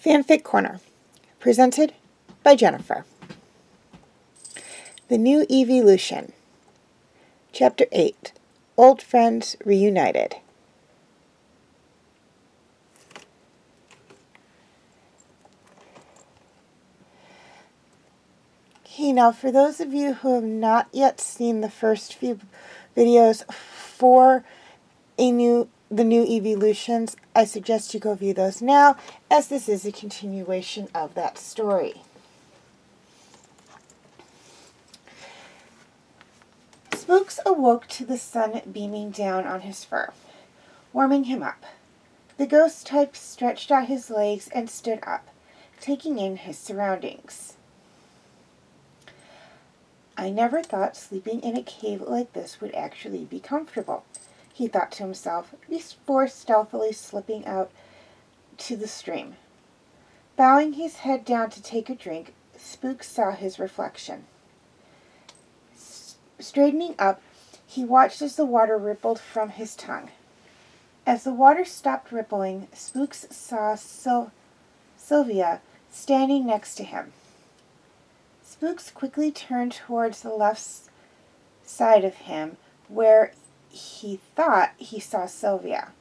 Fanfic Corner, presented by Jennifer. The New Eeveelution, Chapter 8, Old Friends Reunited. Okay, now for those of you who have not yet seen the first few videos for the new Eeveelutions, I suggest you go view those now, as this is a continuation of that story. Spooks awoke to the sun beaming down on his fur, warming him up. The ghost type stretched out his legs and stood up, taking in his surroundings. I never thought sleeping in a cave like this would actually be comfortable, he thought to himself, before stealthily slipping out to the stream. Bowing his head down to take a drink, Spook saw his reflection. Straightening up, he watched as the water rippled from his tongue. As the water stopped rippling, Spooks saw Sylvia standing next to him. Spooks quickly turned towards the left side of him, where he thought he saw Sylvia.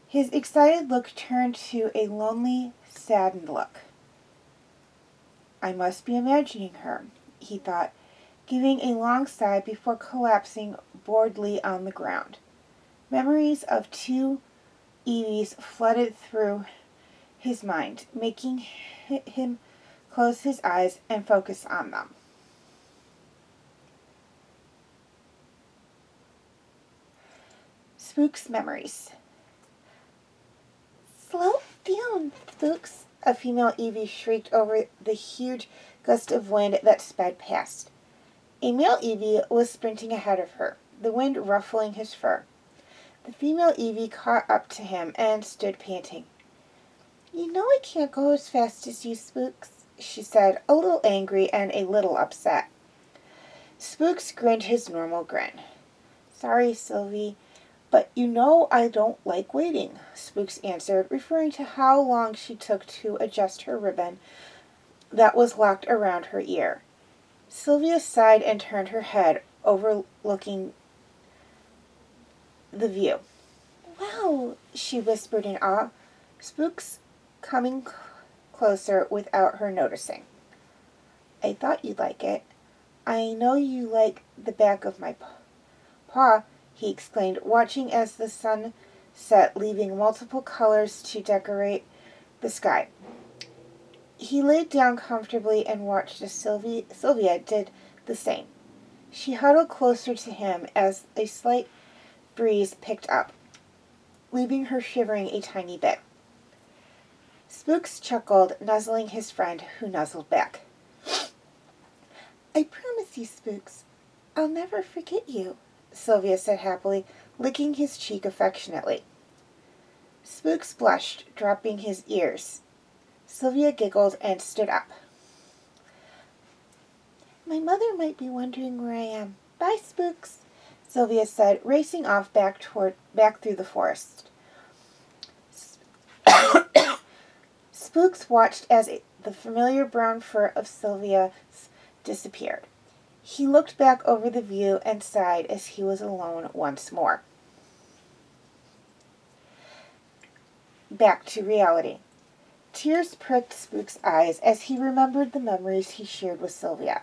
His excited look turned to a lonely, saddened look. I must be imagining her, he thought, giving a long sigh before collapsing boredly on the ground. Memories of two Eevees flooded through his mind, making him close his eyes and focus on them. Spook's memories. Slow down, Spooks, a female Eevee shrieked over the huge gust of wind that sped past. A male Eevee was sprinting ahead of her, the wind ruffling his fur. The female Eevee caught up to him and stood panting. You know I can't go as fast as you, Spooks, she said, a little angry and a little upset. Spooks grinned his normal grin. Sorry, Sylvie, but you know I don't like waiting, Spooks answered, referring to how long she took to adjust her ribbon that was locked around her ear. Sylvia sighed and turned her head, overlooking the view. Wow, she whispered in awe, Spooks coming closer without her noticing. I thought you'd like it. I know you like the back of my paw, he exclaimed, watching as the sun set, leaving multiple colors to decorate the sky. He laid down comfortably and watched as Sylvia did the same. She huddled closer to him as a slight breeze picked up, leaving her shivering a tiny bit. Spooks chuckled, nuzzling his friend, who nuzzled back. I promise you, Spooks, I'll never forget you, Sylvia said happily, licking his cheek affectionately. Spooks blushed, dropping his ears. Sylvia giggled and stood up. My mother might be wondering where I am. Bye, Spooks, Sylvia said, racing off back through the forest. Spooks watched as the familiar brown fur of Sylvia disappeared. He looked back over the view and sighed as he was alone once more. Back to reality. Tears pricked Spook's eyes as he remembered the memories he shared with Sylvia.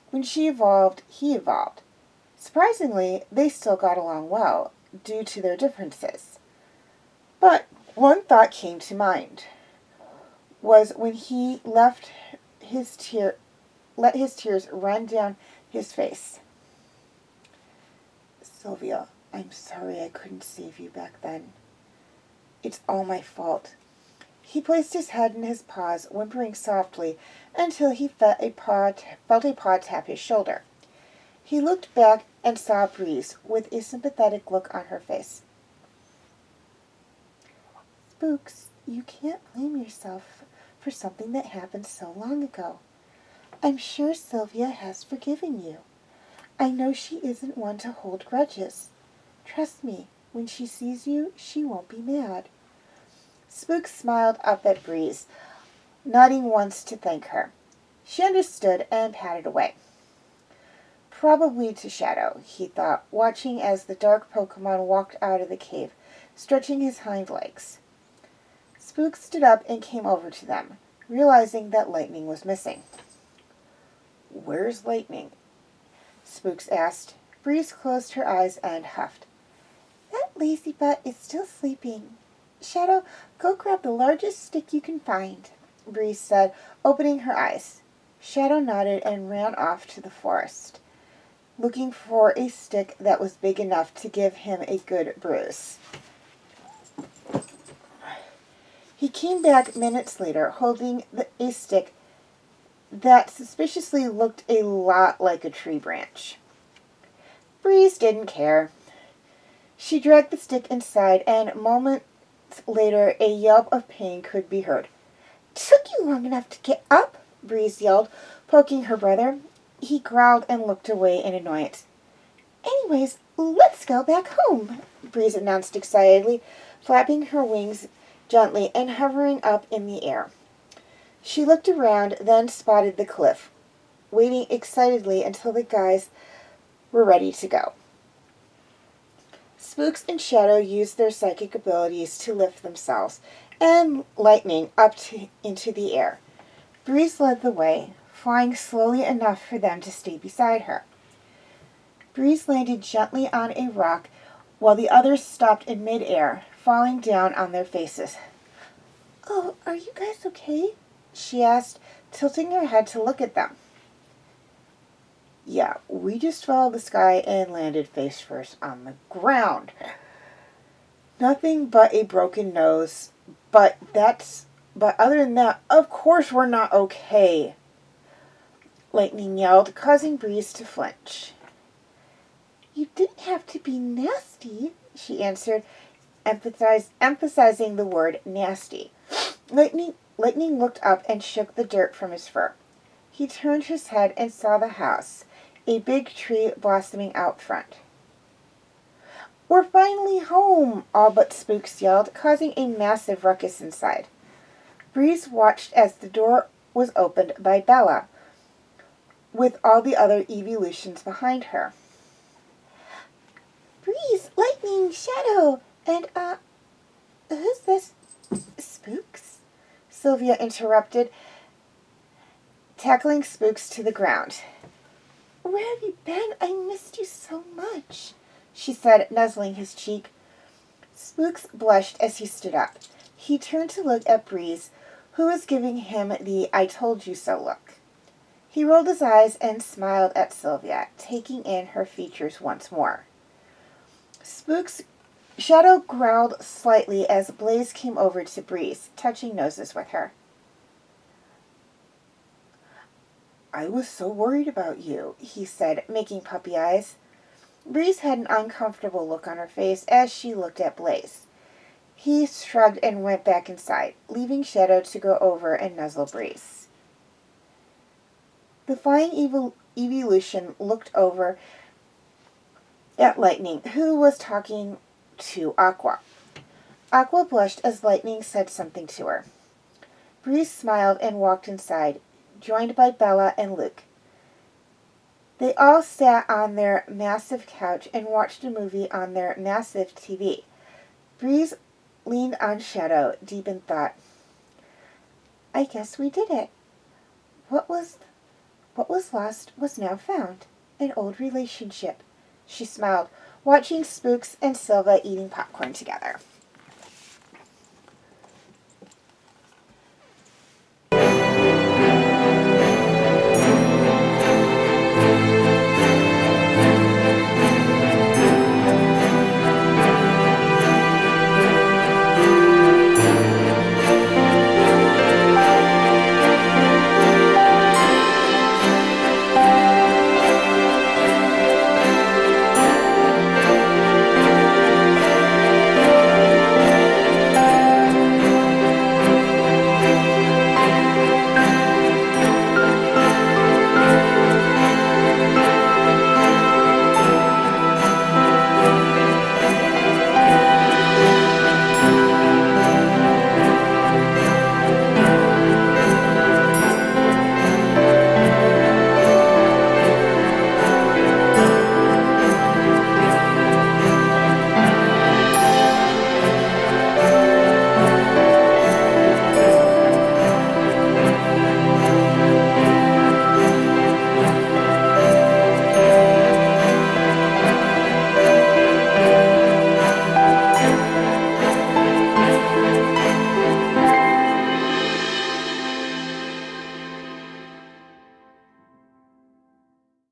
When she evolved, he evolved. Surprisingly, they still got along well, due to their differences. But one thought came to mind, was when he let his tears run down his face. Sylvia, I'm sorry I couldn't save you back then. It's all my fault. He placed his head in his paws, whimpering softly, until he felt a paw tap his shoulder. He looked back and saw Breeze, with a sympathetic look on her face. Spooks, you can't blame yourself for something that happened so long ago. I'm sure Sylvia has forgiven you. I know she isn't one to hold grudges. Trust me, when she sees you, she won't be mad. Spooks smiled up at Breeze, nodding once to thank her. She understood and patted away. Probably to Shadow, he thought, watching as the dark Pokemon walked out of the cave, stretching his hind legs. Spooks stood up and came over to them, realizing that Lightning was missing. Where's Lightning? Spooks asked. Breeze closed her eyes and huffed. That lazy butt is still sleeping. Shadow, go grab the largest stick you can find, Breeze said, opening her eyes. Shadow nodded and ran off to the forest, looking for a stick that was big enough to give him a good bruise. He came back minutes later, holding a stick that suspiciously looked a lot like a tree branch. Breeze didn't care. She dragged the stick inside, and moments later a yelp of pain could be heard. Took you long enough to get up, Breeze yelled, poking her brother. He growled and looked away in annoyance. Anyways, let's go back home, Breeze announced excitedly, flapping her wings gently and hovering up in the air. She looked around, then spotted the cliff, waiting excitedly until the guys were ready to go. Spooks and Shadow used their psychic abilities to lift themselves and Lightning up into the air. Breeze led the way, flying slowly enough for them to stay beside her. Breeze landed gently on a rock while the others stopped in midair, falling down on their faces. Oh, are you guys okay? She asked, tilting her head to look at them. Yeah, we just fell the sky and landed face first on the ground. Nothing but a broken nose, but other than that, of course we're not okay, Lightning yelled, causing Breeze to flinch. You didn't have to be nasty, she answered, emphasizing the word nasty. Lightning looked up and shook the dirt from his fur. He turned his head and saw the house, a big tree blossoming out front. We're finally home, all but Spooks yelled, causing a massive ruckus inside. Breeze watched as the door was opened by Bella, with all the other eeveelutions behind her. Breeze, Lightning, Shadow, and, who's this? Spooks? Sylvia interrupted, tackling Spooks to the ground. Where have you been? I missed you so much, she said, nuzzling his cheek. Spooks blushed as he stood up. He turned to look at Breeze, who was giving him the I told you so look. He rolled his eyes and smiled at Sylvia, taking in her features once more. Shadow growled slightly as Blaze came over to Breeze, touching noses with her. I was so worried about you, he said, making puppy eyes. Breeze had an uncomfortable look on her face as she looked at Blaze. He shrugged and went back inside, leaving Shadow to go over and nuzzle Breeze. The flying eeveelution looked over at Lightning, who was talking to Aqua. Aqua blushed as Lightning said something to her. Breeze smiled and walked inside, joined by Bella and Luke. They all sat on their massive couch and watched a movie on their massive TV. Breeze leaned on Shadow, deep in thought. I guess we did it. What was lost was now found. An old relationship. She smiled, watching Spooks and Silva eating popcorn together.